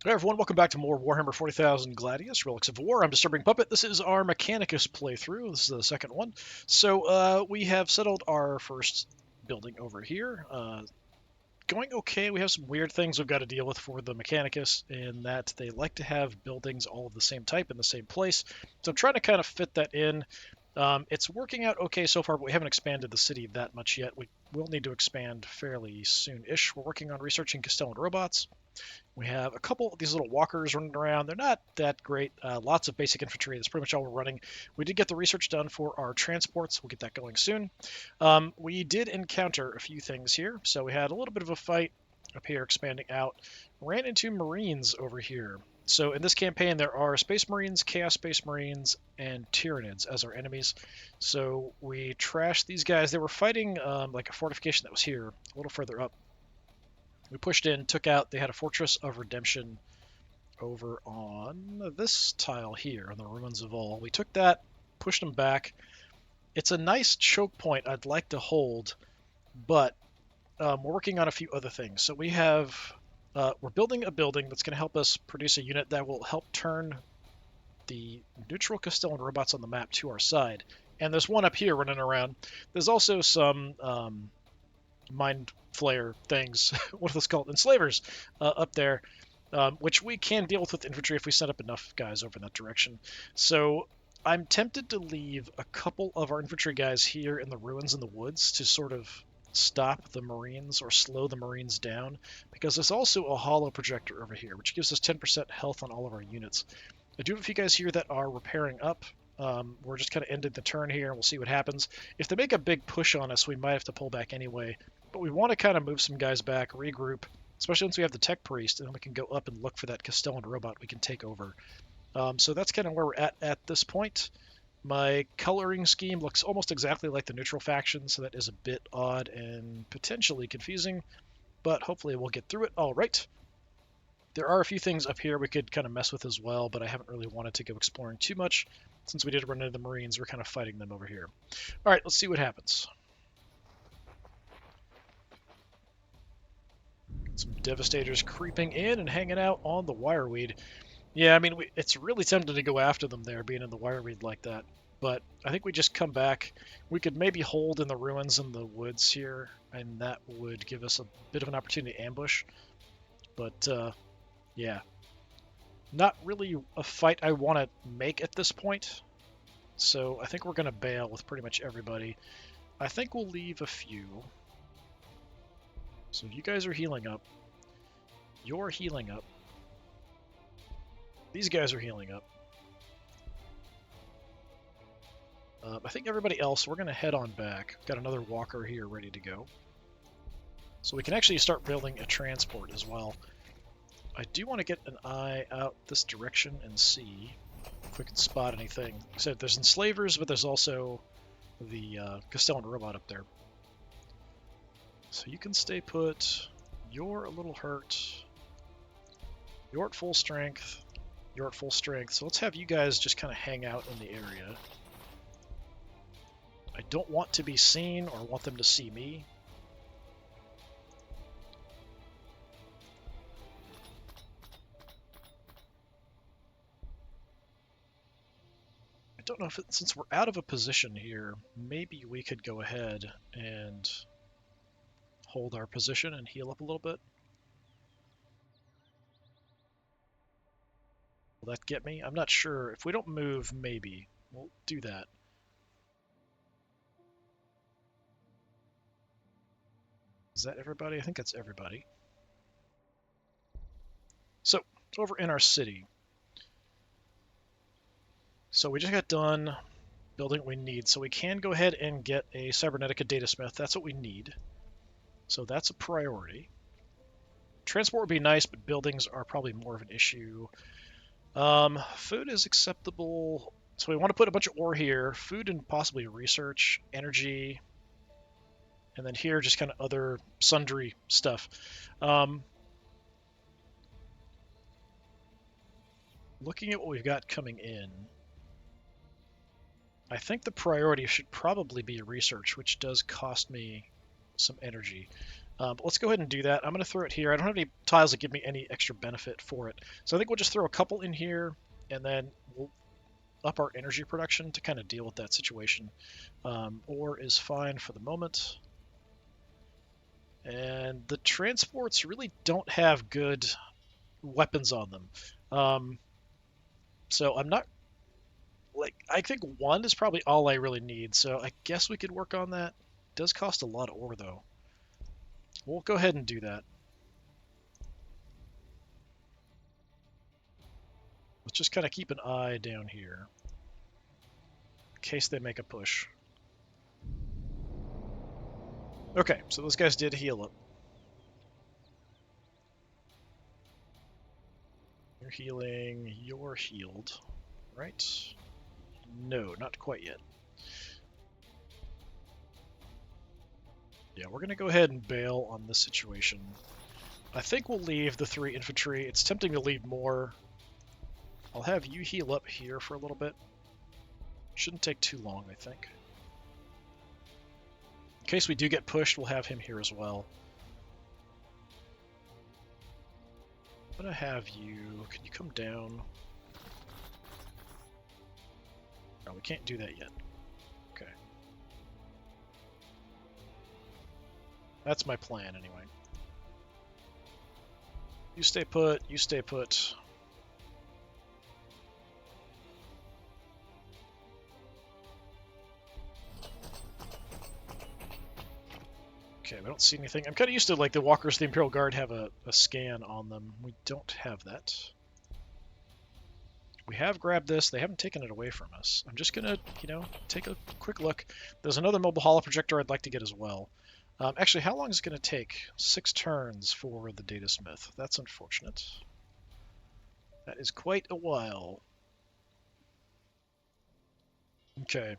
Hey everyone, welcome back to more Warhammer 40,000 Gladius, Relics of War. I'm DisturbingPuppet. This is our Mechanicus playthrough. This is the second one. So we have settled our first building over here. Going okay. We have some weird things we've got to deal with for the Mechanicus in that they like to have buildings all of the same type in the same place. So I'm trying to kind of fit that in. It's working out okay so far, but we haven't expanded the city that much yet. We will need to expand fairly soon-ish. We're working on researching Castellan robots. We have a couple of these little walkers running around. They're not that great. Lots of basic infantry. That's pretty much all we're running. We did get the research done for our transports. We'll get that going soon. We did encounter a few things here. So we had a little bit of a fight up here expanding out. Ran into Marines over here. So in this campaign, there are Space Marines, Chaos Space Marines, and Tyranids as our enemies. So we trashed these guys. They were fighting like a fortification that was here, a little further up. We pushed in, took out, they had a Fortress of Redemption over on this tile here, on the Ruins of All. We took that, pushed them back. It's a nice choke point I'd like to hold, but we're working on a few other things. So we're building a building that's going to help us produce a unit that will help turn the neutral Castellan robots on the map to our side. And there's one up here running around. There's also some mind flayer things, what are those called? Enslavers up there, which we can deal with infantry if we set up enough guys over in that direction. So I'm tempted to leave a couple of our infantry guys here in the ruins in the woods to sort of stop the Marines or slow the Marines down, because there's also a hollow projector over here, which gives us 10% health on all of our units. I do have a few guys here that are repairing up. We're just kind of ending the turn here, and we'll see what happens. If they make a big push on us, we might have to pull back anyway. But we want to kind of move some guys back, regroup, especially once we have the Tech Priest, and then we can go up and look for that Castellan robot we can take over. So that's kind of where we're at this point. My coloring scheme looks almost exactly like the neutral faction, so that is a bit odd and potentially confusing, but hopefully we'll get through it all right. There are a few things up here we could kind of mess with as well, but I haven't really wanted to go exploring too much. Since we did run into the Marines, we're kind of fighting them over here. All right, let's see what happens. Some Devastators creeping in and hanging out on the Wireweed. Yeah, I mean, it's really tempting to go after them there, being in the Wireweed like that. But I think we just come back. We could maybe hold in the ruins in the woods here, and that would give us a bit of an opportunity to ambush. But, yeah. Not really a fight I want to make at this point. So I think we're going to bail with pretty much everybody. I think we'll leave a few. So you guys are healing up. You're healing up. These guys are healing up. I think everybody else, we're going to head on back. Got another walker here ready to go. So we can actually start building a transport as well. I do want to get an eye out this direction and see if we can spot anything. Like I said, there's enslavers, but there's also the Castellan robot up there. So you can stay put. You're a little hurt. You're at full strength. You're at full strength. So let's have you guys just kind of hang out in the area. I don't want to be seen or want them to see me. I don't know if since we're out of a position here, maybe we could go ahead and hold our position and heal up a little bit. Will that get me? I'm not sure. If we don't move, maybe. We'll do that. Is that everybody? I think that's everybody. So, over in our city. So we just got done building what we need. So we can go ahead and get a Cybernetica Datasmith. That's what we need. So that's a priority. Transport would be nice, but buildings are probably more of an issue. Food is acceptable. So we want to put a bunch of ore here. Food and possibly research, energy, and then here just kind of other sundry stuff. Looking at what we've got coming in, I think the priority should probably be research, which does cost me some energy. But let's go ahead and do that. I'm going to throw it here. I don't have any tiles that give me any extra benefit for it. So I think we'll just throw a couple in here, and then we'll up our energy production to kind of deal with that situation. Ore is fine for the moment. And the transports really don't have good weapons on them. So I'm not... Like, I think one is probably all I really need, so I guess we could work on that. It does cost a lot of ore, though. We'll go ahead and do that. Let's just kind of keep an eye down here in case they make a push. Okay, so those guys did heal up. You're healing, you're healed, right? No, not quite yet. Yeah, we're going to go ahead and bail on this situation. I think we'll leave the 3 infantry. It's tempting to leave more. I'll have you heal up here for a little bit. Shouldn't take too long, I think. In case we do get pushed, we'll have him here as well. I'm going to have you... Can you come down? No, we can't do that yet. Okay. That's my plan, anyway. You stay put, you stay put. Okay, we don't see anything. I'm kind of used to, like, the walkers of the Imperial Guard have a scan on them. We don't have that. We have grabbed this. They haven't taken it away from us. I'm just going to, you know, take a quick look. There's another mobile holoprojector I'd like to get as well. Actually, how long is it going to take? 6 turns for the data smith. That's unfortunate. That is quite a while. Okay.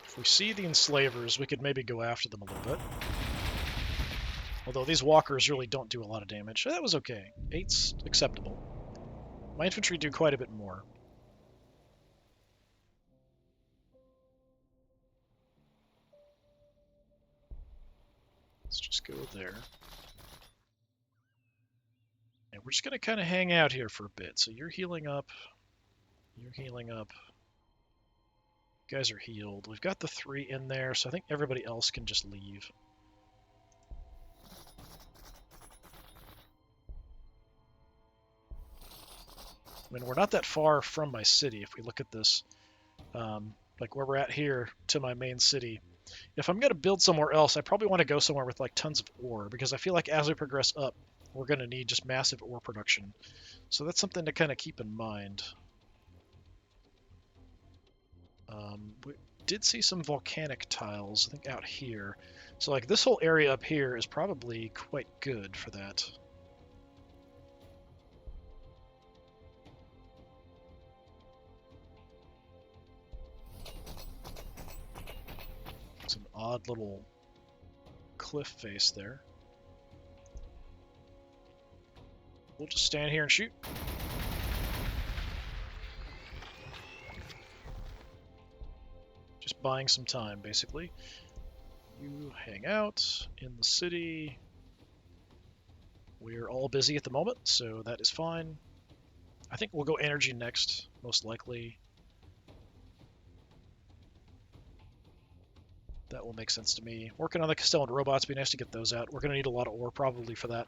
If we see the enslavers, we could maybe go after them a little bit. Although these walkers really don't do a lot of damage. That was okay. 8's acceptable. My infantry do quite a bit more. Let's just go there. And we're just going to kind of hang out here for a bit. So you're healing up. You're healing up. You guys are healed. We've got the 3 in there, so I think everybody else can just leave. I mean, we're not that far from my city if we look at this. Like where we're at here to my main city. If I'm going to build somewhere else, I probably want to go somewhere with like tons of ore, because I feel like as we progress up, we're going to need just massive ore production. So that's something to kind of keep in mind. We did see some volcanic tiles, I think, out here. So like this whole area up here is probably quite good for that. Some odd little cliff face there. We'll just stand here and shoot. Just buying some time, basically. You hang out in the city. We're all busy at the moment, so that is fine. I think we'll go energy next, most likely. That will make sense to me. Working on the Castellan robots, be nice to get those out. We're going to need a lot of ore probably for that.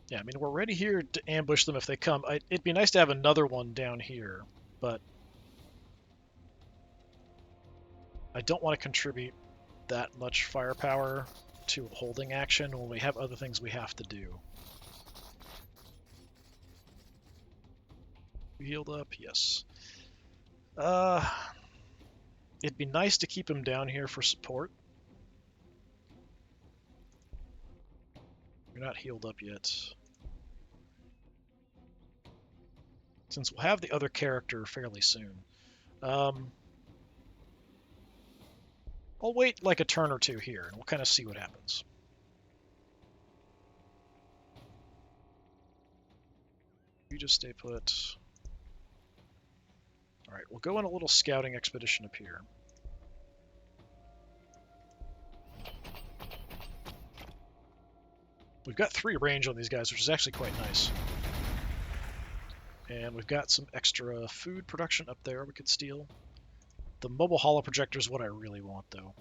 Yeah, I mean, we're ready here to ambush them if they come. It'd be nice to have another one down here, but I don't want to contribute that much firepower to a holding action when we have other things we have to do. You healed up? Yes. It'd be nice to keep him down here for support. You're not healed up yet. Since we'll have the other character fairly soon. I'll wait like a turn or two here, and we'll kind of see what happens. you just stay put. Alright, we'll go on a little scouting expedition up here. We've got 3 range on these guys, which is actually quite nice. And we've got some extra food production up there we could steal. The mobile holo projector is what I really want, though.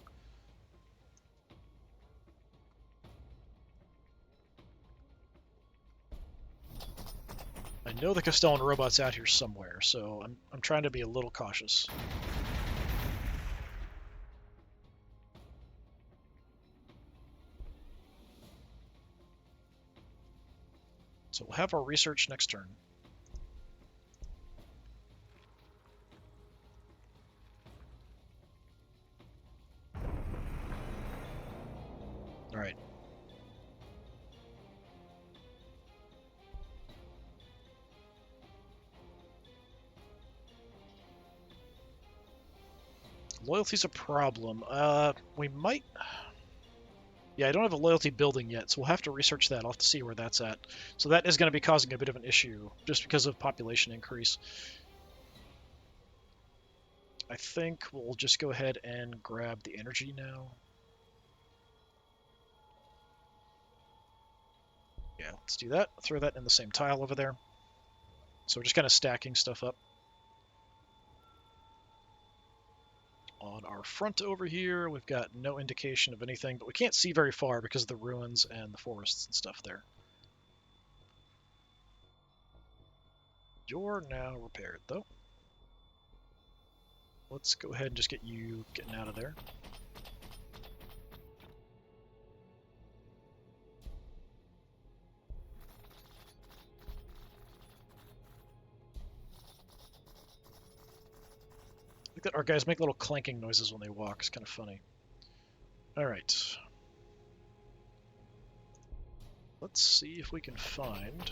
I know the Castellan robot's out here somewhere, so I'm trying to be a little cautious. So we'll have our research next turn. All right. Loyalty's a problem. We might... Yeah, I don't have a loyalty building yet, so we'll have to research that. I'll have to see where that's at. So that is going to be causing a bit of an issue, just because of population increase. I think we'll just go ahead and grab the energy now. Yeah, let's do that. Throw that in the same tile over there. So we're just kind of stacking stuff up. On our front over here, we've got no indication of anything, but we can't see very far because of the ruins and the forests and stuff there. You're now repaired, though. Let's go ahead and just get you getting out of there. I think that our guys make little clanking noises when they walk. It's kind of funny. All right. Let's see if we can find...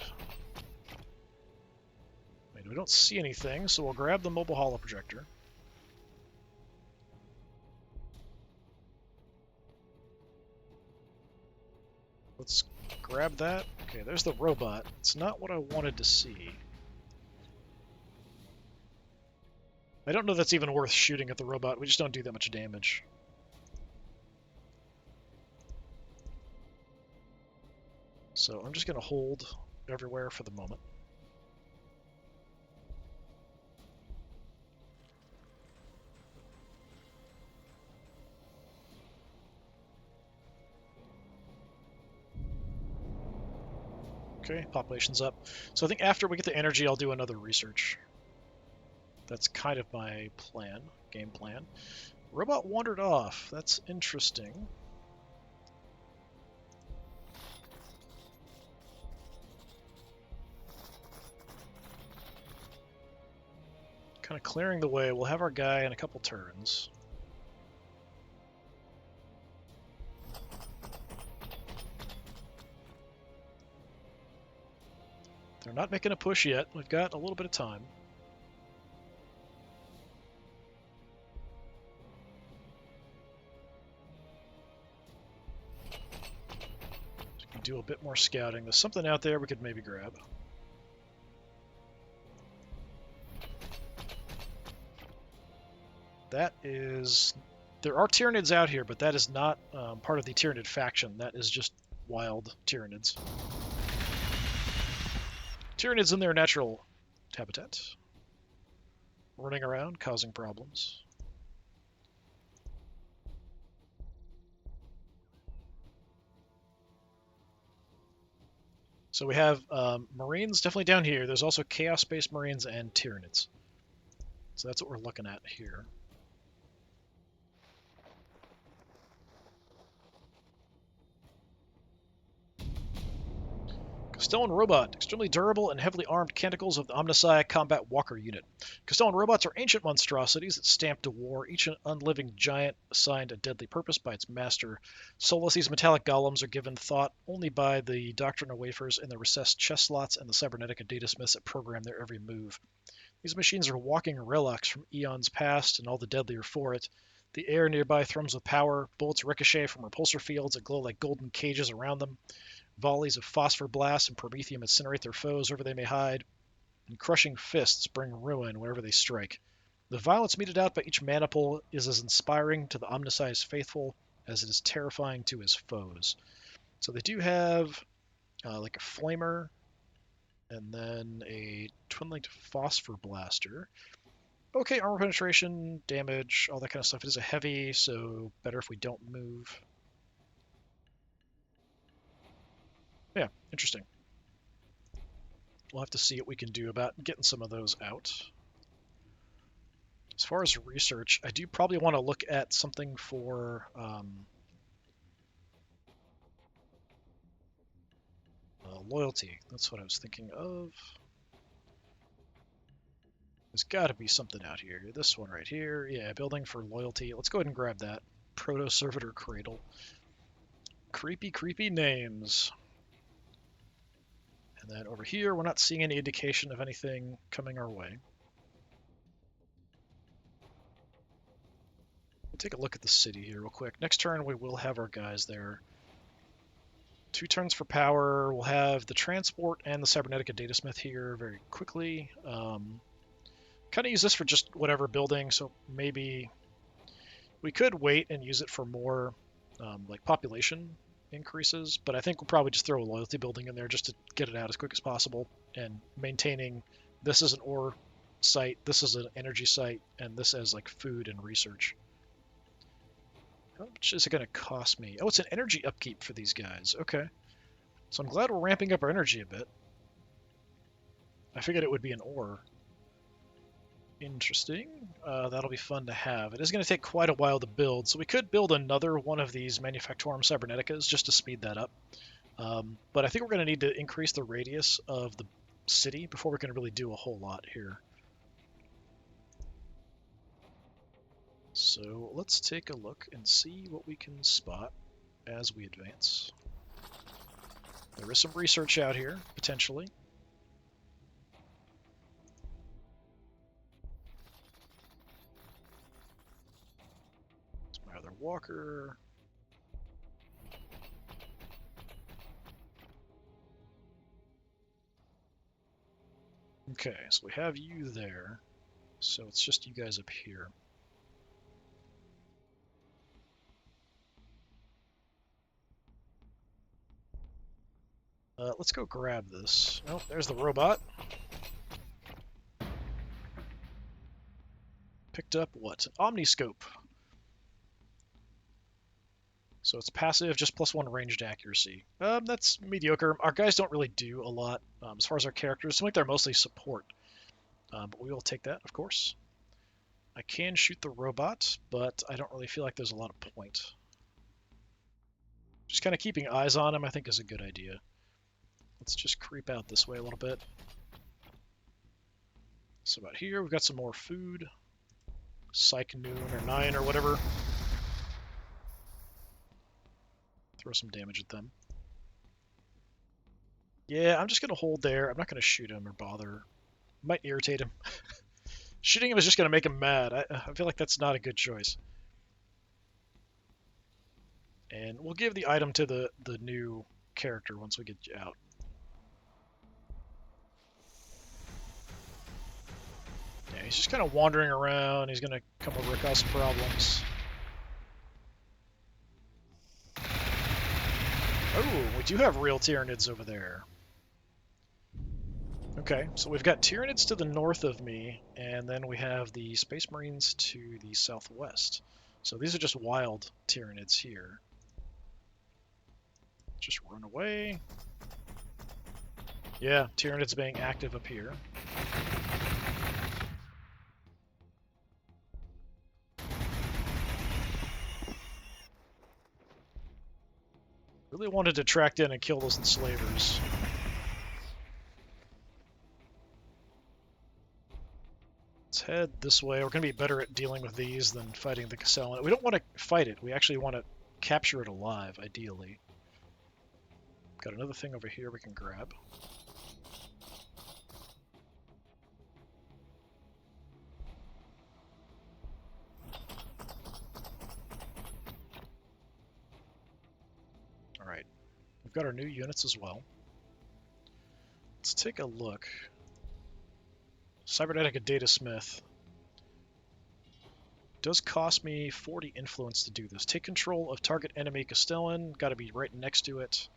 Wait, we don't see anything, so we'll grab the mobile holo projector. Let's grab that. Okay, there's the robot. It's not what I wanted to see. I don't know that's even worth shooting at the robot. We just don't do that much damage. So I'm just going to hold everywhere for the moment. Okay, population's up. So I think after we get the energy, I'll do another research. That's kind of my plan, game plan. Robot wandered off. That's interesting. Kind of clearing the way. We'll have our guy in a couple turns. They're not making a push yet. We've got a little bit of time. We can do a bit more scouting. There's something out there we could maybe grab. That is... There are Tyranids out here, but that is not part of the Tyranid faction. That is just wild Tyranids. Tyranids in their natural habitat. Running around, causing problems. So we have Marines definitely down here. There's also Chaos Space Marines and Tyranids. So that's what we're looking at here. Castellan Robot, extremely durable and heavily armed canticles of the Omnisci Combat Walker Unit. Castellan robots are ancient monstrosities that stamp to war, each an unliving giant assigned a deadly purpose by its master. Soulless, these metallic golems are given thought only by the Doctrine wafers in the recessed chest slots and the cybernetic data smiths that program their every move. These machines are walking relics from eons past, and all the deadlier for it. The air nearby thrums with power, bullets ricochet from repulsor fields that glow like golden cages around them. Volleys of phosphor blasts and promethium incinerate their foes wherever they may hide. and crushing fists bring ruin wherever they strike. The violence meted out by each maniple is as inspiring to the Omnisci's faithful as it is terrifying to his foes. So they do have like a flamer, and then a twin-linked phosphor blaster. Okay, armor penetration, damage, all that kind of stuff. It is a heavy, so better if we don't move. Yeah, interesting. We'll have to see what we can do about getting some of those out. As far as research, I do probably want to look at something for loyalty. That's what I was thinking of. There's got to be something out here. This one right here. Yeah, building for loyalty. Let's go ahead and grab that. Proto-Servitor Cradle. Creepy, creepy names. And then over here, we're not seeing any indication of anything coming our way. We'll take a look at the city here real quick. Next turn, we will have our guys there. 2 turns for power. We'll have the transport and the Cybernetica Datasmith here very quickly. Kind of use this for just whatever building, so maybe we could wait and use it for more like population increases, but I think we'll probably just throw a loyalty building in there just to get it out as quick as possible, and maintaining this as an ore site, this is an energy site, and this as like food and research. How much is it going to cost me? Oh, it's an energy upkeep for these guys. Okay. So I'm glad we're ramping up our energy a bit. I figured it would be an ore. Interesting. That'll be fun to have. It is going to take quite a while to build, so we could build another one of these Manufactorum Cyberneticas just to speed that up. But I think we're going to need to increase the radius of the city before we can really do a whole lot here. So let's take a look and see what we can spot as we advance. There is some research out here, potentially. It's my other walker. Okay, so we have you there. So it's just you guys up here. Let's go grab this. Oh, there's the robot. Picked up what? An Omniscope. So it's passive, just +1 ranged accuracy. That's mediocre. Our guys don't really do a lot as far as our characters. I think they're mostly support. But we will take that, of course. I can shoot the robot, but I don't really feel like there's a lot of point. Just kind of keeping eyes on him, I think, is a good idea. Let's just creep out this way a little bit. So about here, we've got some more food. Psych noon or 9 or whatever. Throw some damage at them. Yeah, I'm just going to hold there. I'm not going to shoot him or bother. Might irritate him. Shooting him is just going to make him mad. I feel like that's not a good choice. And we'll give the item to the new character once we get you out. Yeah, he's just kind of wandering around. He's going to come over and cause some problems. Oh, we do have real Tyranids over there. Okay, so we've got Tyranids to the north of me, and then we have the Space Marines to the southwest. So these are just wild Tyranids here. Just run away. Yeah, Tyranids being active up here. Really wanted to track in and kill those enslavers. Let's head this way. We're going to be better at dealing with these than fighting the Castellan. We don't want to fight it. We actually want to capture it alive, ideally. Got another thing over here we can grab. Alright. We've got our new units as well. Let's take a look. Cybernetic data smith. Does cost me 40 influence to do this. Take control of target enemy Castellan. Got to be right next to it.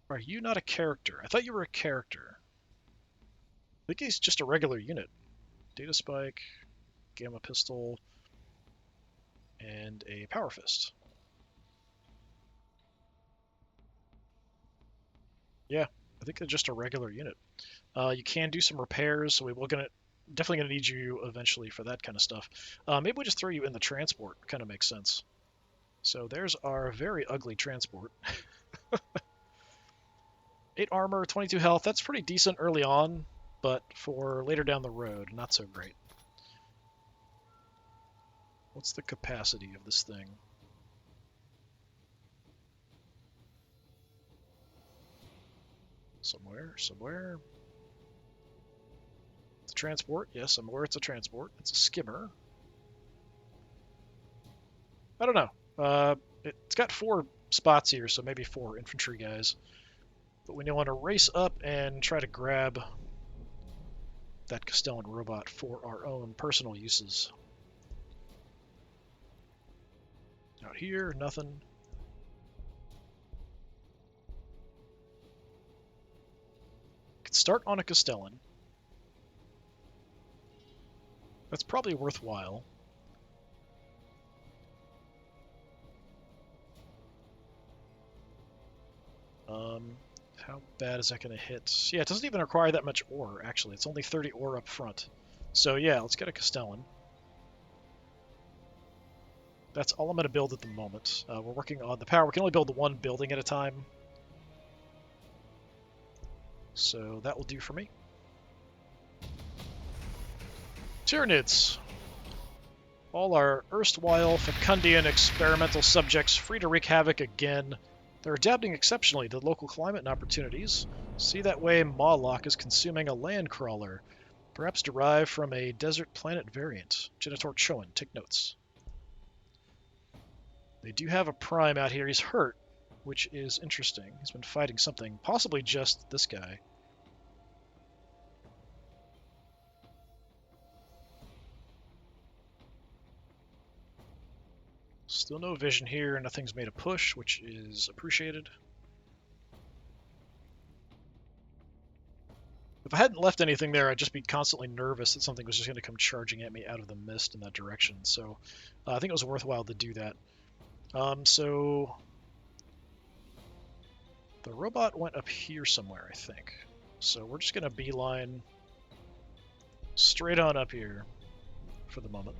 Are you not a character? I thought you were a character. I think he's just a regular unit. Data spike, gamma pistol, and a power fist. Yeah, I think they're just a regular unit. You can do some repairs, so definitely gonna need you eventually for that kind of stuff. Maybe we just throw you in the transport. Kind of makes sense. So there's our very ugly transport. 8 armor, 22 health. That's pretty decent early on, but for later down the road, not so great. What's the capacity of this thing? Somewhere. It's a transport. Yes, I'm aware it's a transport. It's a skimmer. I don't know. It's got 4 spots here, so maybe 4 infantry guys. But we want to race up and try to grab that Castellan robot for our own personal uses. Out here, nothing. Could start on a Castellan. That's probably worthwhile. How bad is that going to hit? Yeah, it doesn't even require that much ore, actually. It's only 30 ore up front. So yeah, let's get a Castellan. That's all I'm going to build at the moment. We're working on the power. We can only build the one building at a time. So that will do for me. Tyranids. All our erstwhile Fecundian experimental subjects free to wreak havoc again. They're adapting exceptionally to the local climate and opportunities. See that way Mawlock is consuming a land crawler, perhaps derived from a desert planet variant. Genitor Chowan, take notes. They do have a prime out here. He's hurt, which is interesting. He's been fighting something, possibly just this guy. Still no vision here. Nothing's made a push, which is appreciated. If I hadn't left anything there, I'd just be constantly nervous that something was just going to come charging at me out of the mist in that direction. So I think it was worthwhile to do that. So the robot went up here somewhere, I think. So we're just going to beeline straight on up here for the moment.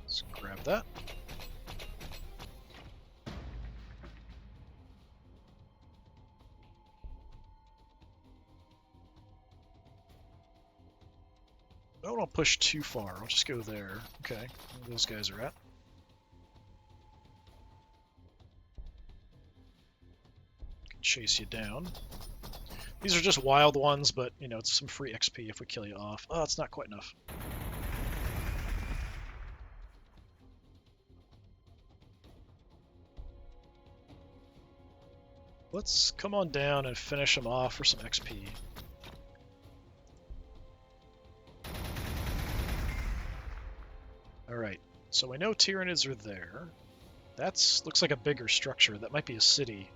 Let's grab that. I don't want to push too far. I'll just go there. Okay, where those guys are at. Can chase you down. These are just wild ones, but, you know, it's some free XP if we kill you off. Oh, it's not quite enough. Let's come on down and finish them off for some XP. Alright, so we know Tyranids are there. That's looks like a bigger structure. That might be a city.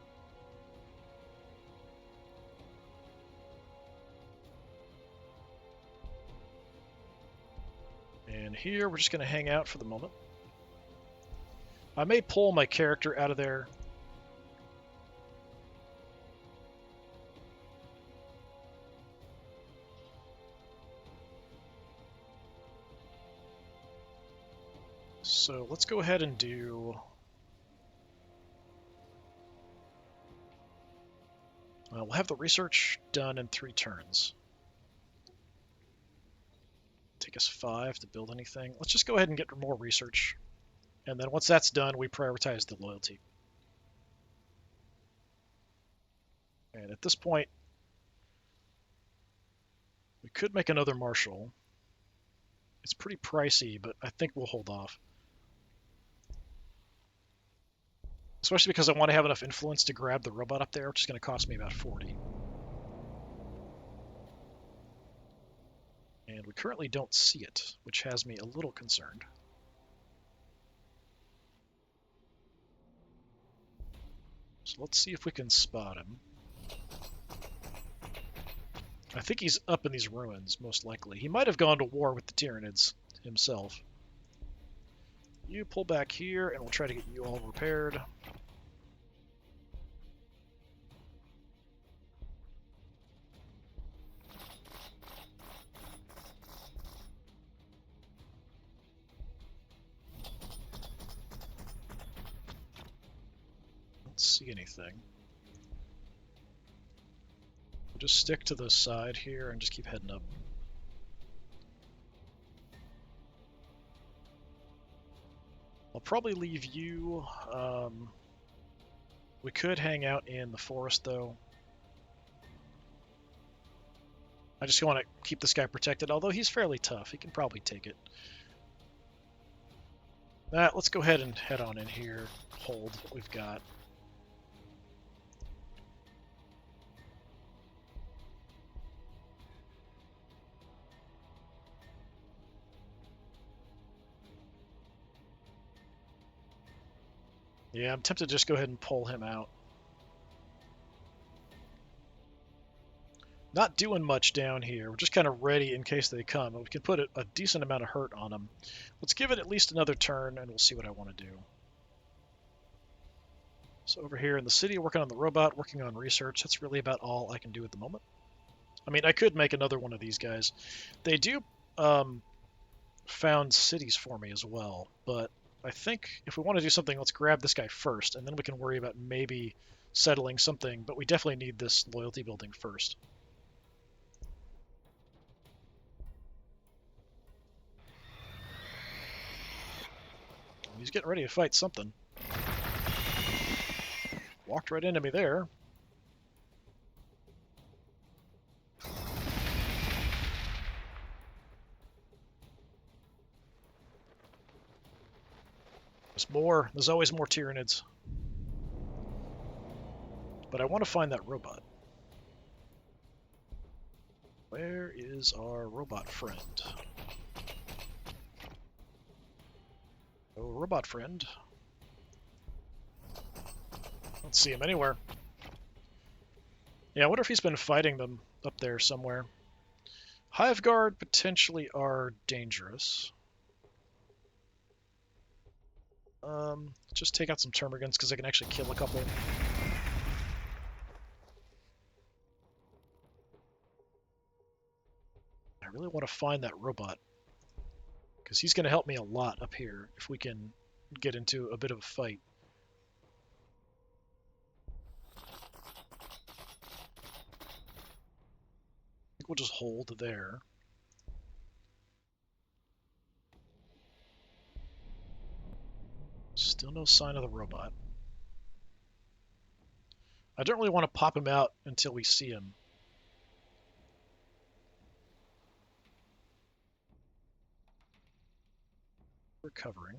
And here, we're just going to hang out for the moment. I may pull my character out of there. So let's go ahead and do... we'll have the research done in 3 turns. Take us 5 to build anything. Let's just go ahead and get more research. And then once that's done, we prioritize the loyalty. And at this point, we could make another marshal It's pretty pricey, but I think we'll hold off. Especially because I want to have enough influence to grab the robot up there, which is going to cost me about 40. And we currently don't see it, which has me a little concerned. So let's see if we can spot him. I think he's up in these ruins, most likely. He might have gone to war with the Tyranids himself. You pull back here, and we'll try to get you all repaired. Don't see anything. We'll just stick to the side here and just keep heading up. I'll probably leave you. We could hang out in the forest, though. I just want to keep this guy protected, although he's fairly tough. He can probably take it. Let's go ahead and head on in here. Hold what we've got. Yeah, I'm tempted to just go ahead and pull him out. Not doing much down here. We're just kind of ready in case they come. We can put a decent amount of hurt on them. Let's give it at least another turn, and we'll see what I want to do. So over here in the city, working on the robot, working on research. That's really about all I can do at the moment. I mean, I could make another one of these guys. They do found cities for me as well, but I think if we want to do something, let's grab this guy first, and then we can worry about maybe settling something, but we definitely need this loyalty building first. He's getting ready to fight something. Walked right into me there. There's more. There's always more Tyranids. But I want to find that robot. Where is our robot friend? Oh, robot friend. Don't see him anywhere. Yeah, I wonder if he's been fighting them up there somewhere. Hive Guard potentially are dangerous. Just take out some termagants because I can actually kill a couple. I really want to find that robot because he's going to help me a lot up here if we can get into a bit of a fight. I think we'll just hold there. Still no sign of the robot. I don't really want to pop him out until we see him. Recovering.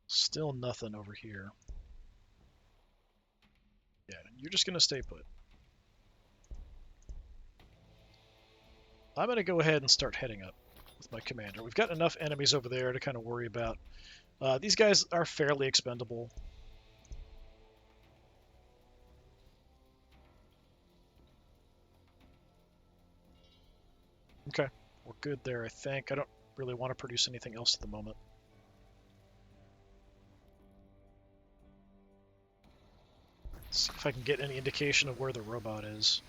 Still nothing over here. Yeah, you're just going to stay put. I'm going to go ahead and start heading up with my commander. We've got enough enemies over there to kind of worry about. These guys are fairly expendable. Okay, we're good there, I think. I don't really want to produce anything else at the moment. Let's see if I can get any indication of where the robot is.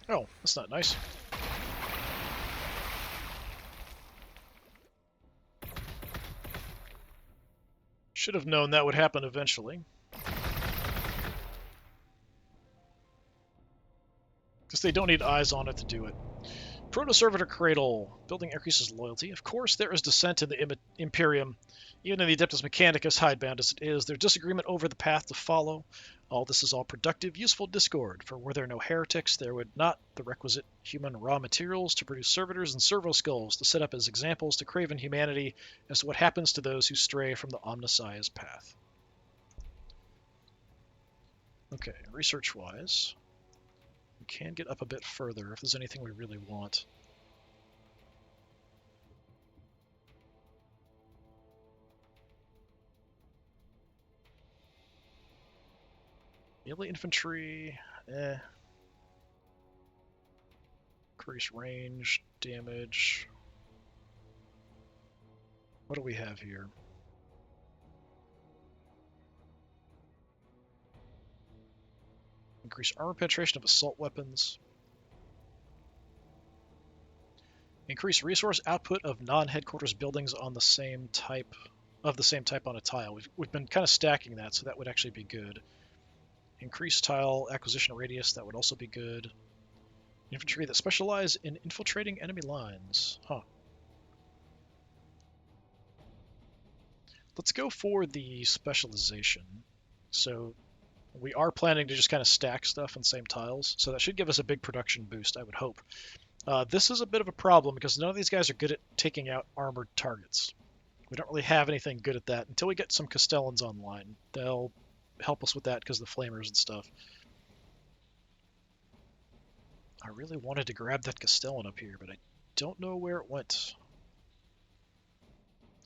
Oh, that's not nice. Should have known that would happen eventually. Because they don't need eyes on it to do it. Proto-Servitor Cradle. Building increases loyalty. Of course, there is dissent in the Imperium. Even in the Adeptus Mechanicus, hidebound as it is, there's disagreement over the path to follow. All this is all productive, useful discord, for were there no heretics, there would not the requisite human raw materials to produce servitors and servo skulls to set up as examples to craven humanity as to what happens to those who stray from the Omnissiah's path. Okay, research-wise, we can get up a bit further if there's anything we really want. Melee infantry, increase range, damage. What do we have here? Increase armor penetration of assault weapons. Increase resource output of non-headquarters buildings on the same type on a tile. We've been kind of stacking that, so that would actually be good. Increase tile acquisition radius, that would also be good. Infantry that specialize in infiltrating enemy lines. Huh. Let's go for the specialization. So we are planning to just kind of stack stuff in same tiles, so that should give us a big production boost, I would hope. This is a bit of a problem because none of these guys are good at taking out armored targets. We don't really have anything good at that until we get some Castellans online. They'll help us with that because of the flamers and stuff. I really wanted to grab that Castellan up here, but I don't know where it went.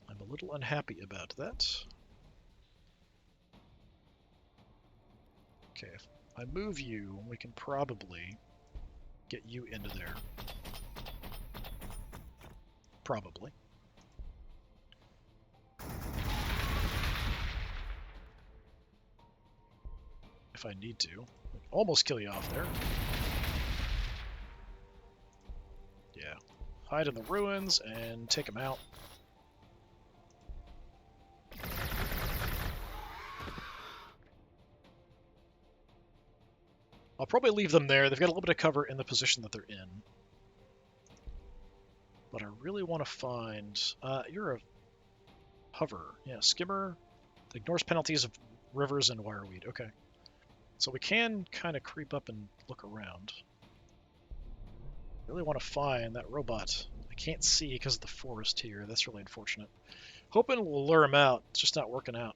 I'm a little unhappy about that. Okay, if I move you, we can probably get you into there. Probably. If I need to. Almost kill you off there. Yeah. Hide in the ruins and take them out. I'll probably leave them there. They've got a little bit of cover in the position that they're in. But I really want to find... you're a hover. Yeah, skimmer. Ignores penalties of rivers and wireweed. Okay. So we can kind of creep up and look around. Really want to find that robot. I can't see because of the forest here. That's really unfortunate. Hoping we'll lure him out. It's just not working out.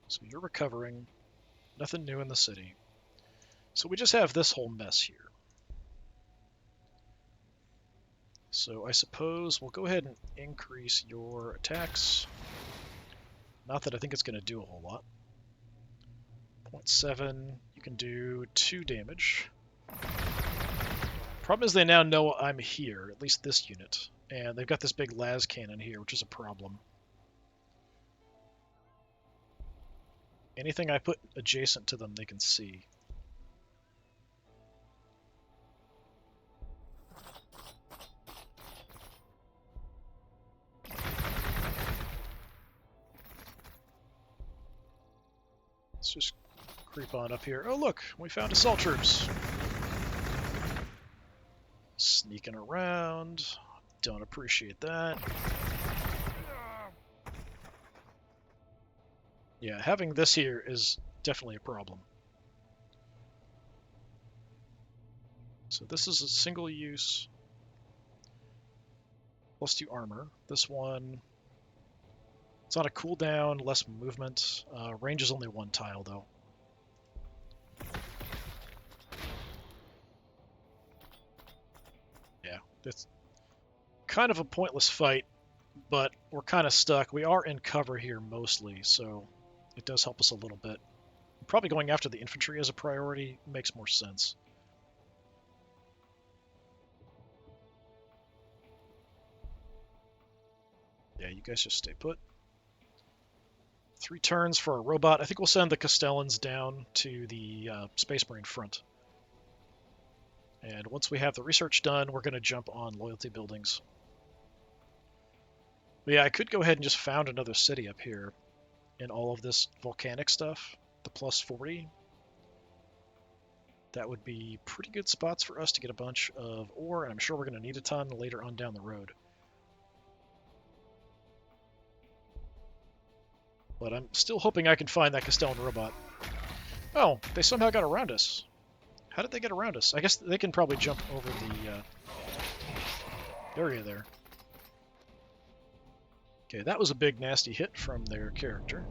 So you're recovering. Nothing new in the city. So we just have this whole mess here. So I suppose we'll go ahead and increase your attacks. Not that I think it's going to do a whole lot. 0.7, you can do 2 damage. Problem is they now know I'm here, at least this unit. And they've got this big las cannon here, which is a problem. Anything I put adjacent to them, they can see. Let's just creep on up here. Oh look, we found assault troops. Sneaking around. Don't appreciate that. Yeah, having this here is definitely a problem. So this is a single use. +2 armor. This one, it's on a cooldown, less movement. Range is only 1 tile though. Yeah, it's kind of a pointless fight, but we're kind of stuck. We are in cover here mostly, so it does help us a little bit. Probably going after the infantry as a priority makes more sense. Yeah, you guys just stay put. 3 turns for a robot. I think we'll send the Castellans down to the Space Marine front. And once we have the research done, we're going to jump on loyalty buildings. But yeah, I could go ahead and just found another city up here in all of this volcanic stuff. the plus 40. That would be pretty good spots for us to get a bunch of ore, and I'm sure we're going to need a ton later on down the road. But I'm still hoping I can find that Castellan robot. Oh, they somehow got around us. How did they get around us? I guess they can probably jump over the area there. Okay, that was a big nasty hit from their character.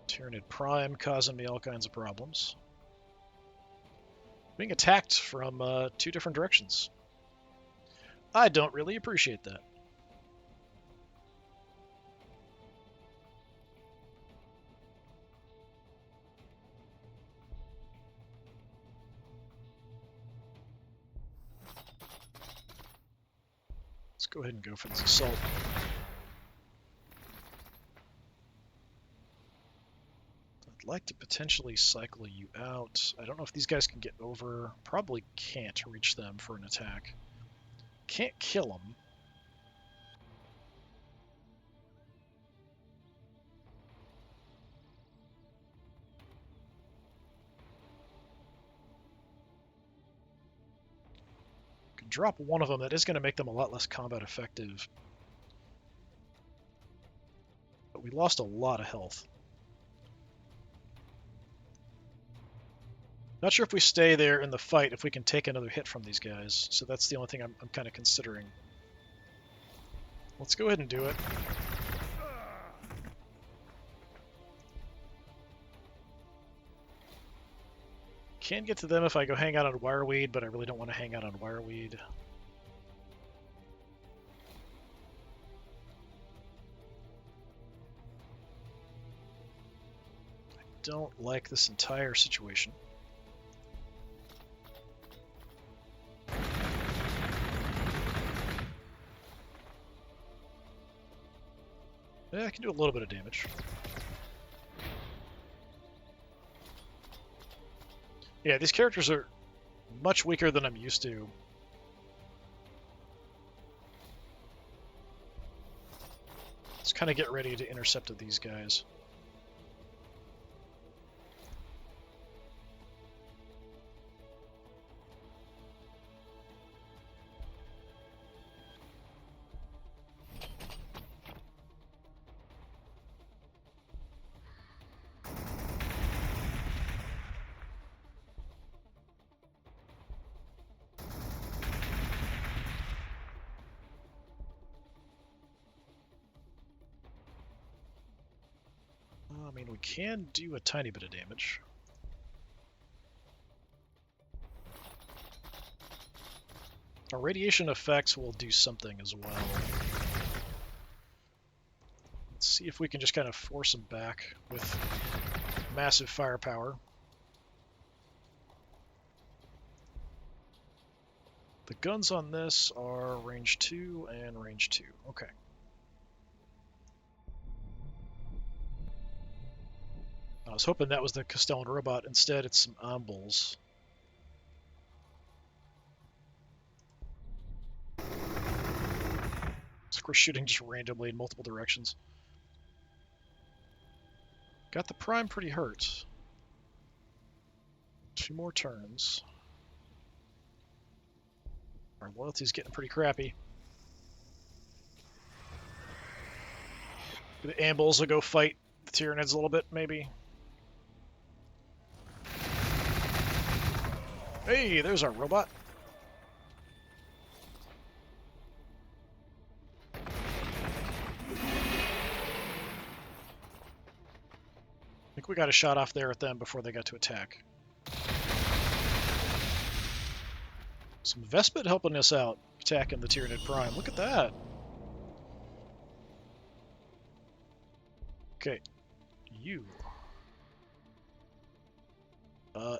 Tyranid Prime causing me all kinds of problems. Being attacked from 2 different directions. I don't really appreciate that. Let's go ahead and go for this assault. I'd like to potentially cycle you out. I don't know if these guys can get over. Probably can't reach them for an attack. Can't kill them. Can drop one of them. That is going to make them a lot less combat effective. But we lost a lot of health. Not sure if we stay there in the fight, if we can take another hit from these guys. So that's the only thing I'm kind of considering. Let's go ahead and do it. Can get to them if I go hang out on Wireweed, but I really don't want to hang out on Wireweed. I don't like this entire situation. Yeah, I can do a little bit of damage. Yeah, these characters are much weaker than I'm used to. Let's kind of get ready to intercept these guys. I mean, we can do a tiny bit of damage. Our radiation effects will do something as well. Let's see if we can just kind of force them back with massive firepower. The guns on this are range 2 and range 2. Okay. I was hoping that was the Castellan robot. Instead, it's some ambuls. So we're shooting just randomly in multiple directions. Got the Prime pretty hurt. 2 more turns. Our loyalty's getting pretty crappy. The ambuls will go fight the Tyranids a little bit, maybe. Hey, there's our robot. I think we got a shot off there at them before they got to attack. Some Vespid helping us out, attacking the Tyranid Prime. Look at that. Okay. You.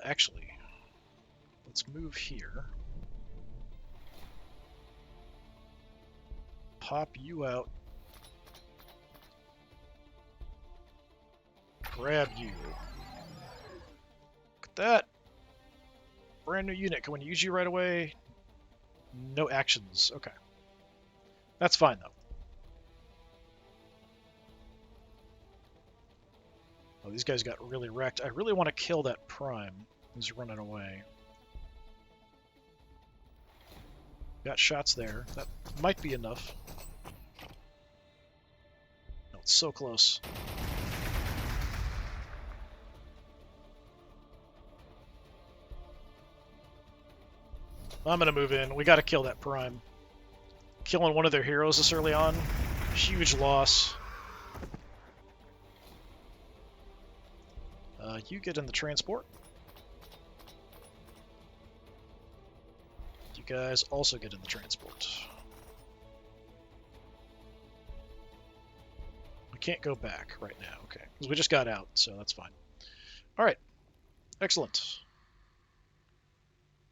Actually, let's move here. Pop you out. Grab you. Look at that. Brand new unit. Can we use you right away? No actions. Okay. That's fine, though. Oh, these guys got really wrecked. I really want to kill that Prime. He's running away. Got shots there. That might be enough. No, it's so close. I'm gonna move in. We gotta kill that Prime. Killing one of their heroes this early on. Huge loss. You get in the transport. You guys also get in the transport. We can't go back right now, okay. We just got out, so that's fine. Alright. Excellent.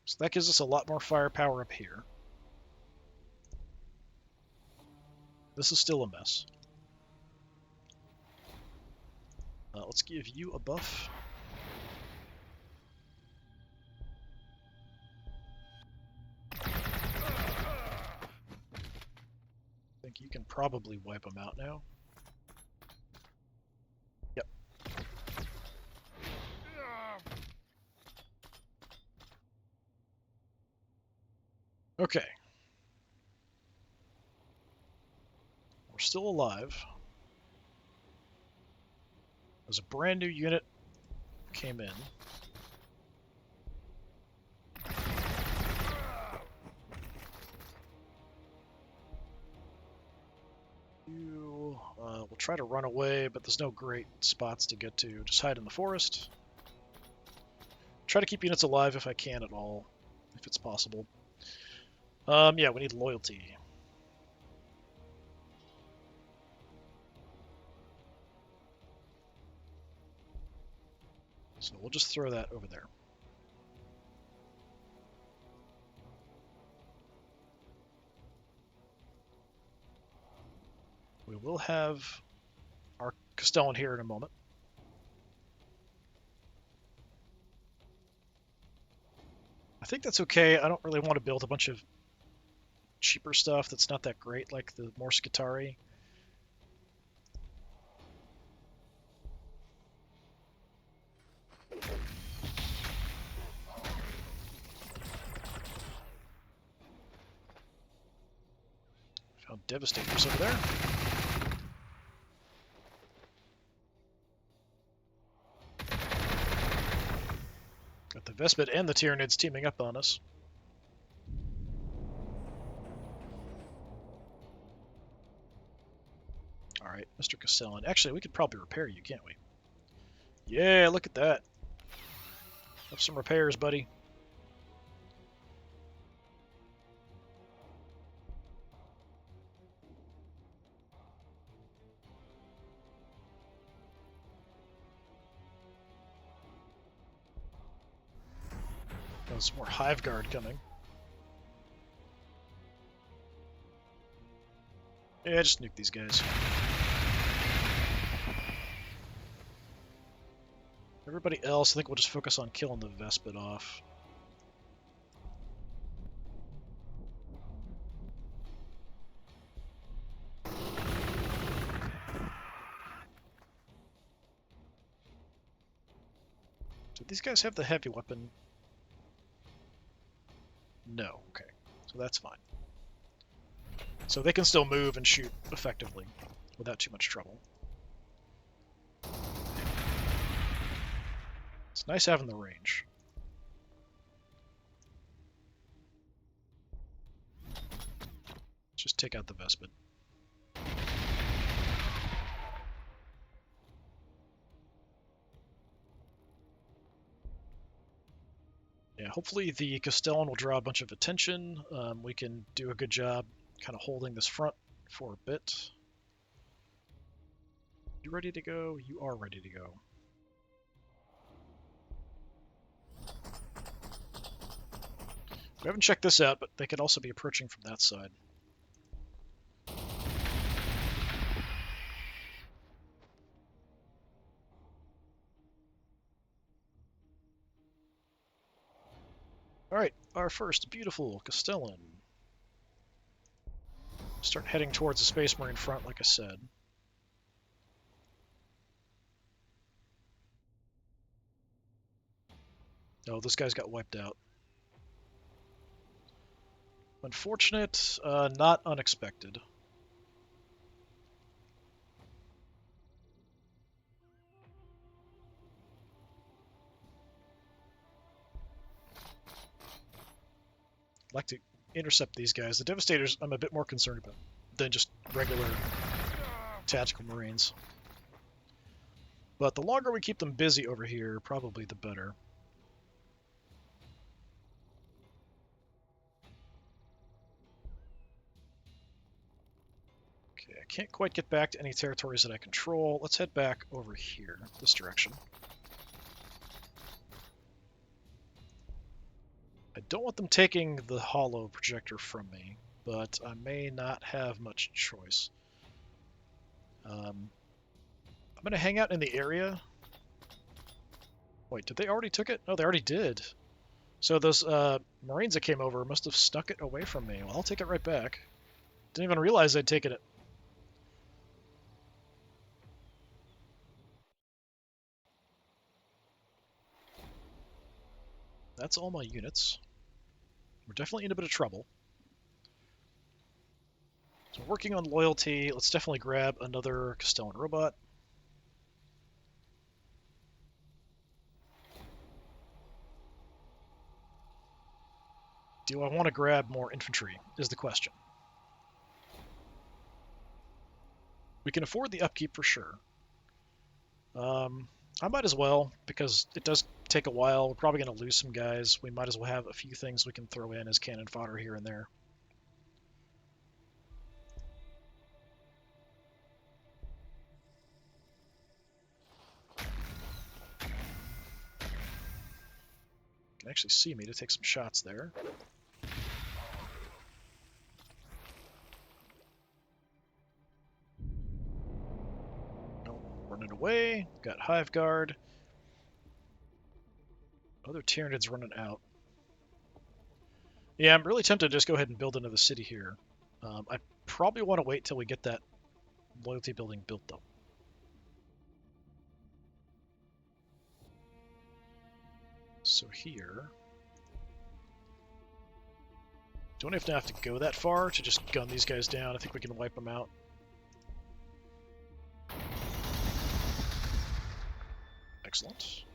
So that gives us a lot more firepower up here. This is still a mess. Let's give you a buff. I think you can probably wipe them out now. Yep. Okay. We're still alive. There's a brand new unit came in. We'll try to run away, but there's no great spots to get to. Just hide in the forest. Try to keep units alive if I can at all, if it's possible. Yeah, we need loyalty. So we'll just throw that over there. We will have our Castellan here in a moment. I think that's okay. I don't really want to build a bunch of cheaper stuff that's not that great, like the Morsicatari. Found Devastators over there. Got the Vespid and the Tyranids teaming up on us. Alright, Mr. Castellan. Actually, we could probably repair you, can't we? Yeah, look at that. Have some repairs, buddy. There's more Hive Guard coming. Yeah, just nuke these guys. Everybody else, I think we'll just focus on killing the Vespid off. Do these guys have the heavy weapon? No, okay. So that's fine. So they can still move and shoot effectively without too much trouble. It's nice having the range. Let's just take out the Vespid. Yeah, hopefully the Castellan will draw a bunch of attention. We can do a good job kind of holding this front for a bit. You ready to go? You are ready to go. We haven't checked this out, but they could also be approaching from that side. Alright, our first beautiful Castellan. Start heading towards the Space Marine front, like I said. Oh, this guy's got wiped out. Unfortunate, not unexpected. I'd like to intercept these guys. The Devastators I'm a bit more concerned about than just regular tactical Marines. But the longer we keep them busy over here, probably the better. Okay, I can't quite get back to any territories that I control. Let's head back over here, this direction. I don't want them taking the hollow projector from me, but I may not have much choice. I'm going to hang out in the area. Wait, did they already took it? Oh, they already did. So those Marines that came over must have snuck it away from me. Well, I'll take it right back. Didn't even realize I'd taken it. That's all my units. We're definitely in a bit of trouble. So working on loyalty, let's definitely grab another Castellan robot. Do I want to grab more infantry, is the question. We can afford the upkeep for sure. I might as well, because it does take a while. We're probably going to lose some guys. We might as well have a few things we can throw in as cannon fodder here and there. You can actually see me to take some shots there. Oh, running away. Got Hive Guard. Other Tyranids running out. Yeah, I'm really tempted to just go ahead and build into the city here. I probably want to wait till we get that loyalty building built, though. So here... Don't even have to go that far to just gun these guys down. I think we can wipe them out. Excellent.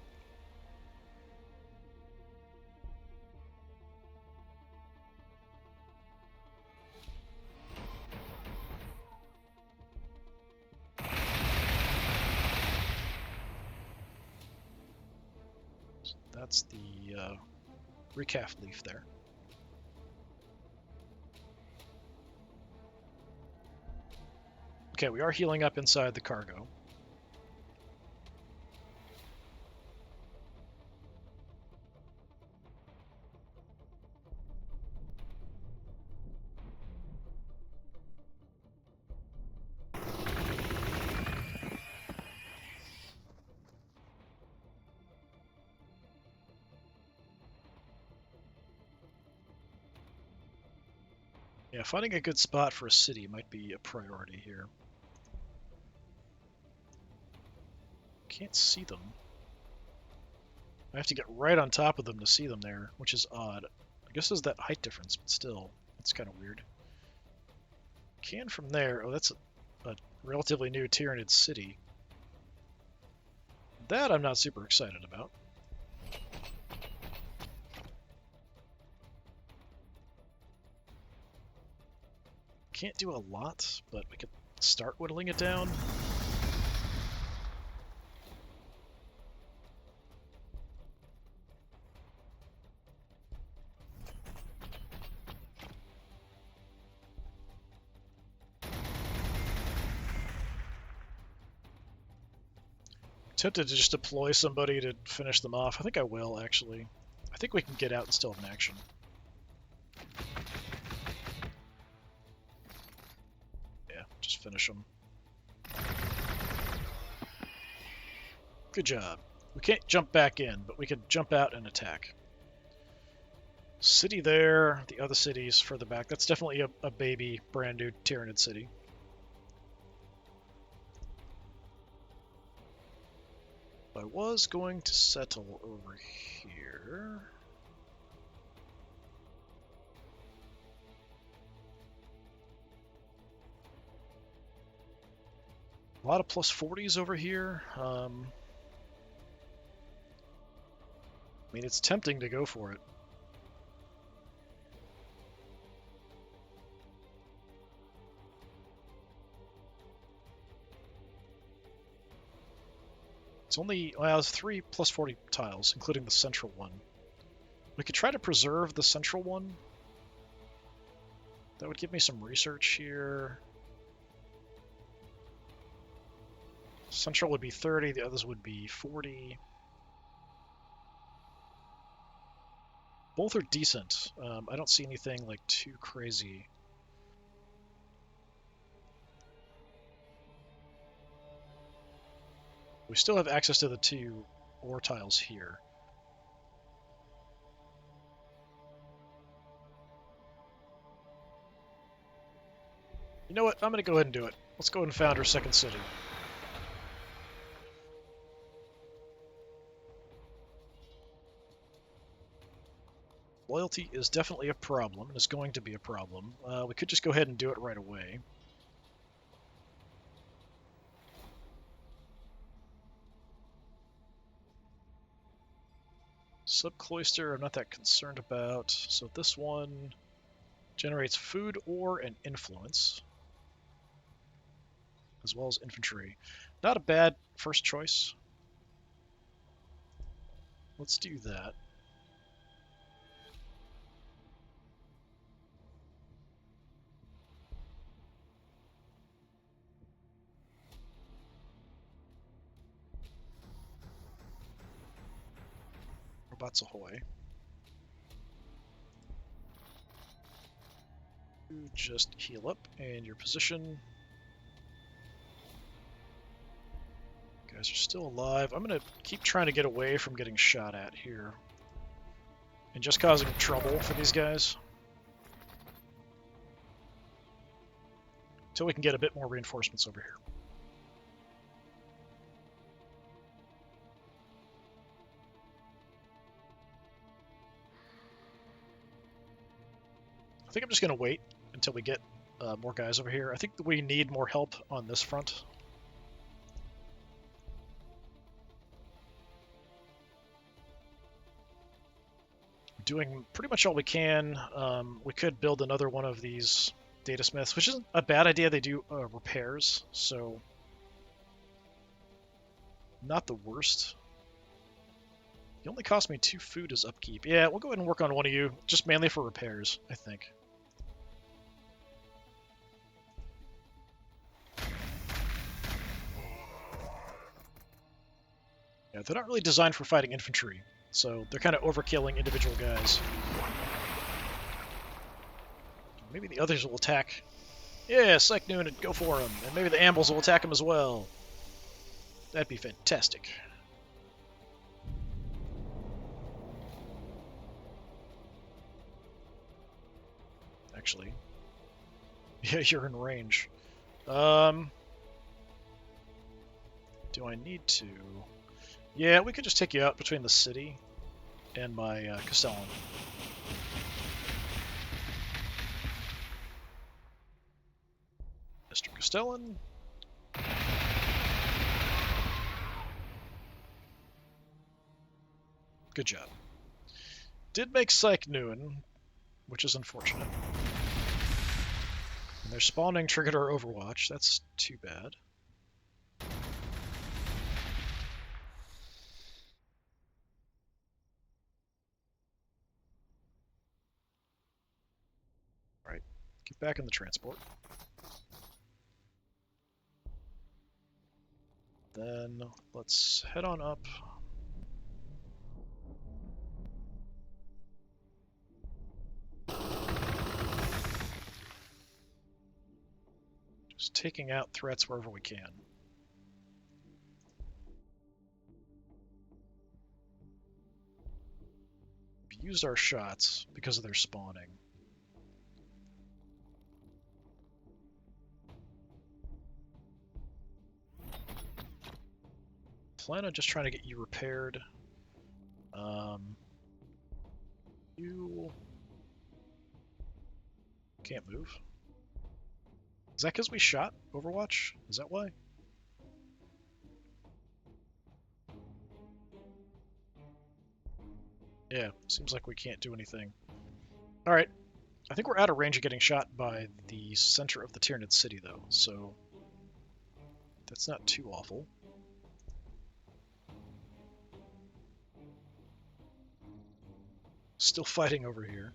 So that's the recaf leaf there. Okay, we are healing up inside the cargo. Yeah, finding a good spot for a city might be a priority here. Can't see them. I have to get right on top of them to see them there, which is odd. I guess there's that height difference, but still, it's kind of weird. Can from there. Oh, that's a relatively new Tyranid city. That I'm not super excited about. Can't do a lot, but we could start whittling it down. Tempted to just deploy somebody to finish them off. I think I will, actually. I think we can get out and still have an action. Yeah, just finish them. Good job. We can't jump back in, but we can jump out and attack. City there, the other cities further back. That's definitely a baby, brand new Tyranid city. I was going to settle over here. here. A lot of plus 40s over here. I mean, it's tempting to go for it. It's only, well, it's 3 plus 40 tiles, including the central one. We could try to preserve the central one. That would give me some research here. Central would be 30, the others would be 40. Both are decent. I don't see anything like too crazy. We still have access to the 2 ore tiles here. You know what? I'm going to go ahead and do it. Let's go ahead and found our second city. Loyalty is definitely a problem, and is going to be a problem. We could just go ahead and do it right away. Subcloister, I'm not that concerned about. So this one generates food, ore, and influence, as well as infantry. Not a bad first choice. Let's do that. Robots ahoy. You just heal up and your position. You guys are still alive. I'm going to keep trying to get away from getting shot at here and just causing trouble for these guys until we can get a bit more reinforcements over here. I think I'm just going to wait until we get more guys over here. I think we need more help on this front. Doing pretty much all we can. We could build another one of these data smiths, which isn't a bad idea. They do repairs, so not the worst. It only cost me 2 food as upkeep. Yeah, we'll go ahead and work on one of you, just mainly for repairs, I think. Yeah, they're not really designed for fighting infantry, so they're kind of overkilling individual guys. Maybe the others will attack. Yeah, Psych Noon, go for him. And maybe the Ambles will attack him as well. That'd be fantastic. Actually. Yeah, you're in range. Do I need to? Yeah, we could just take you out between the city and my Castellan. Mr. Castellan. Good job. Did make Psych Noon, which is unfortunate. And they're spawning triggered our Overwatch. That's too bad. Alright, get back in the transport. Then let's head on up. Just taking out threats wherever we can. We used our shots because of their spawning. Plan on just trying to get you repaired. Can't move. Is that because we shot Overwatch? Is that why? Yeah, seems like we can't do anything. Alright, I think we're out of range of getting shot by the center of the Tyranid city, though, so that's not too awful. Still fighting over here.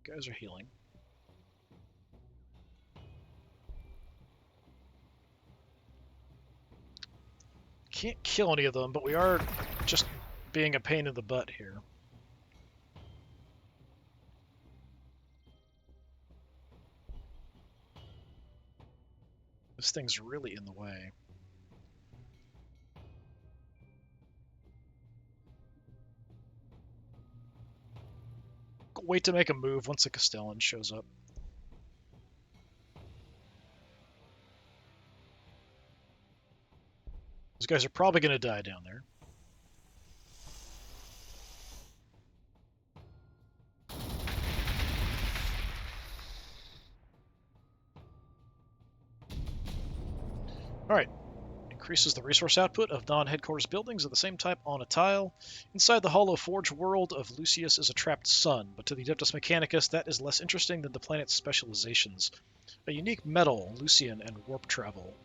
Guys are healing. Can't kill any of them, but we are just being a pain in the butt here. This thing's really in the way. Wait to make a move once the Castellan shows up. Those guys are probably going to die down there. Alright. Increases the resource output of non-headquarters buildings of the same type on a tile. Inside the hollow forge world of Lucius is a trapped sun, but to the Adeptus Mechanicus that is less interesting than the planet's specializations. A unique metal, Lucian, and warp travel.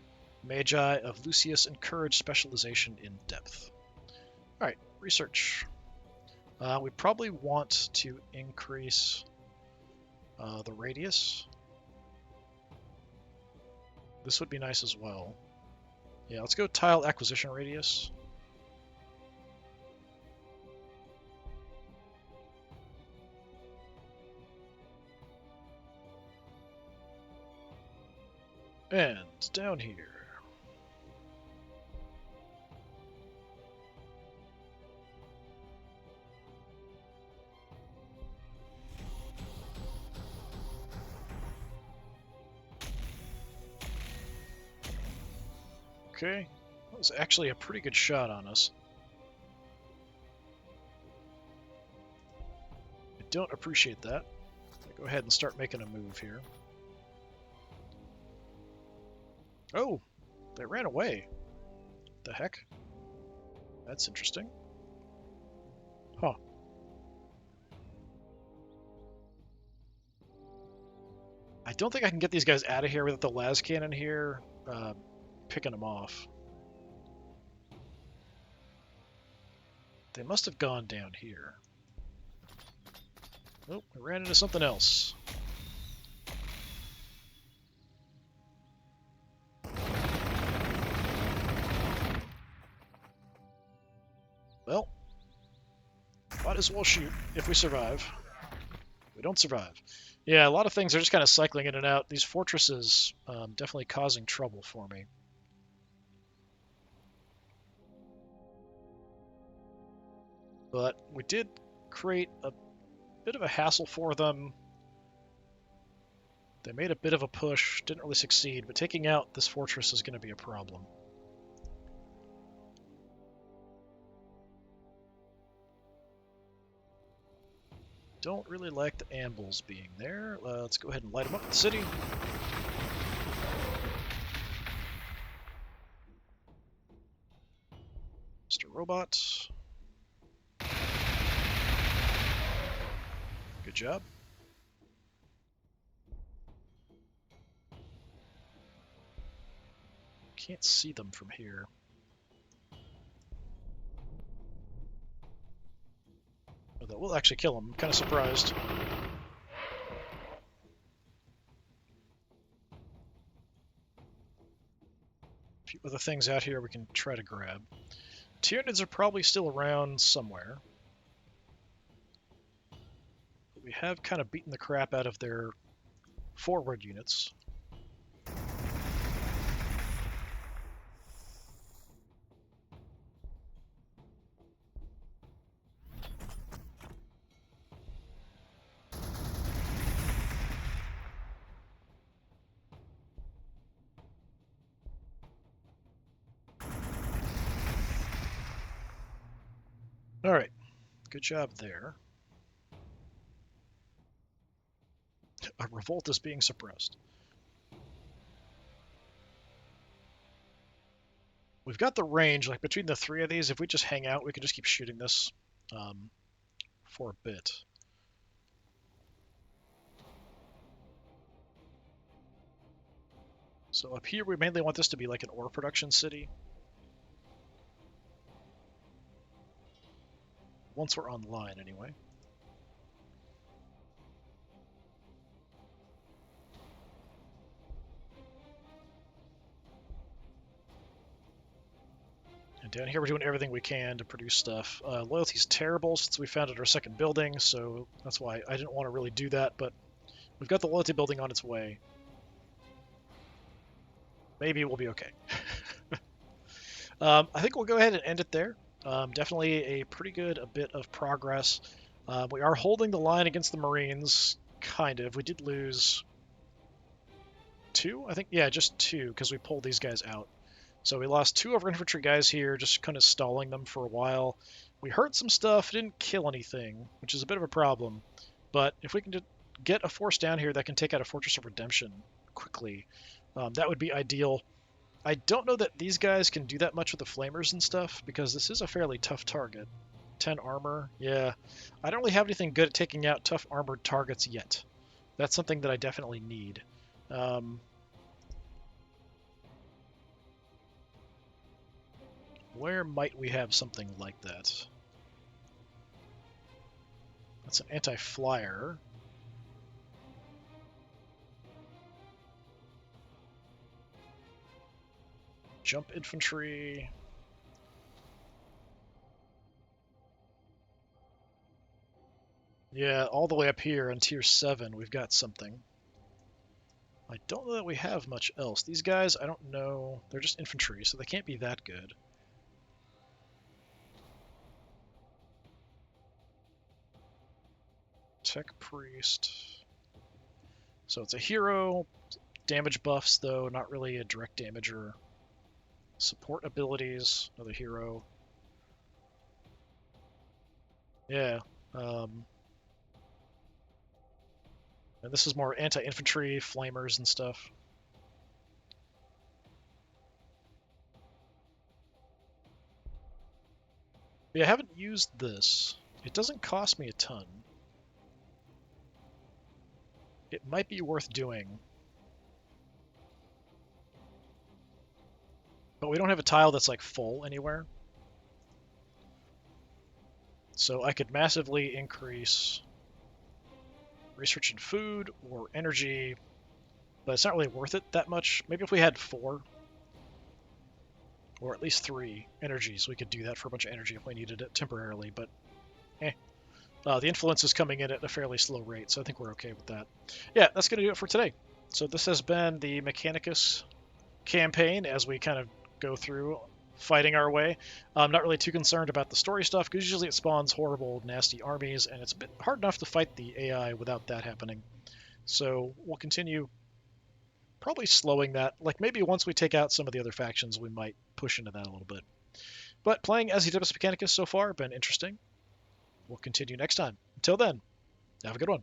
Magi of Lucius encourage specialization in depth. Alright, research. We probably want to increase the radius. This would be nice as well. Yeah, let's go tile acquisition radius. And down here. Okay, that was actually a pretty good shot on us. I don't appreciate that. Go ahead and start making a move here. Oh, they ran away. The heck? That's interesting. Huh. I don't think I can get these guys out of here without the las cannon here picking them off. They must have gone down here. Oh, I ran into something else. Well, might as well shoot if we survive. We don't survive. Yeah, a lot of things are just kind of cycling in and out. These fortresses definitely causing trouble for me. But we did create a bit of a hassle for them. They made a bit of a push, didn't really succeed, but taking out this fortress is going to be a problem. Don't really like the ambles being there. Let's go ahead and light them up in the city. Mr. Robot. Good job. Can't see them from here. Oh, that will actually kill them. I'm kind of surprised. A few other things out here we can try to grab. Tyranids are probably still around somewhere. But we have kind of beaten the crap out of their forward units. All right, good job there. A revolt is being suppressed. We've got the range, like between the three of these, if we just hang out, we can just keep shooting this for a bit. So up here, we mainly want this to be like an ore production city. Once we're online, anyway. And down here, we're doing everything we can to produce stuff. Loyalty's terrible since we founded our second building, so that's why I didn't want to really do that, but we've got the loyalty building on its way. Maybe we'll be okay. I think we'll go ahead and end it there. Definitely a pretty good bit of progress. We are holding the line against the Marines, kind of. We did lose 2, I think. Yeah, just 2, because we pulled these guys out. So we lost 2 of our infantry guys here, just kind of stalling them for a while. We hurt some stuff, didn't kill anything, which is a bit of a problem. But if we can get a force down here that can take out a Fortress of Redemption quickly, that would be ideal. I don't know that these guys can do that much with the flamers and stuff, because this is a fairly tough target. 10 armor, yeah. I don't really have anything good at taking out tough armored targets yet. That's something that I definitely need. Where might we have something like that? That's an anti-flyer. Jump infantry. Yeah, all the way up here on tier 7, we've got something. I don't know that we have much else. These guys, I don't know. They're just infantry, so they can't be that good. Tech Priest. So it's a hero. Damage buffs, though, not really a direct damager. Support abilities, another hero. Yeah. And this is more anti-infantry, flamers, and stuff. Yeah, I haven't used this. It doesn't cost me a ton. It might be worth doing. But we don't have a tile that's like full anywhere. So I could massively increase research in food or energy, but it's not really worth it that much. Maybe if we had 4, or at least 3 energies, we could do that for a bunch of energy if we needed it temporarily, but the influence is coming in at a fairly slow rate, so I think we're okay with that. Yeah, that's going to do it for today. So this has been the Mechanicus campaign as we kind of go through fighting our way. I'm not really too concerned about the story stuff, because usually it spawns horrible, nasty armies, and it's a bit hard enough to fight the AI without that happening. So we'll continue probably slowing that. Like maybe once we take out some of the other factions, we might push into that a little bit. But playing as Adeptus Mechanicus so far has been interesting. We'll continue next time. Until then, have a good one.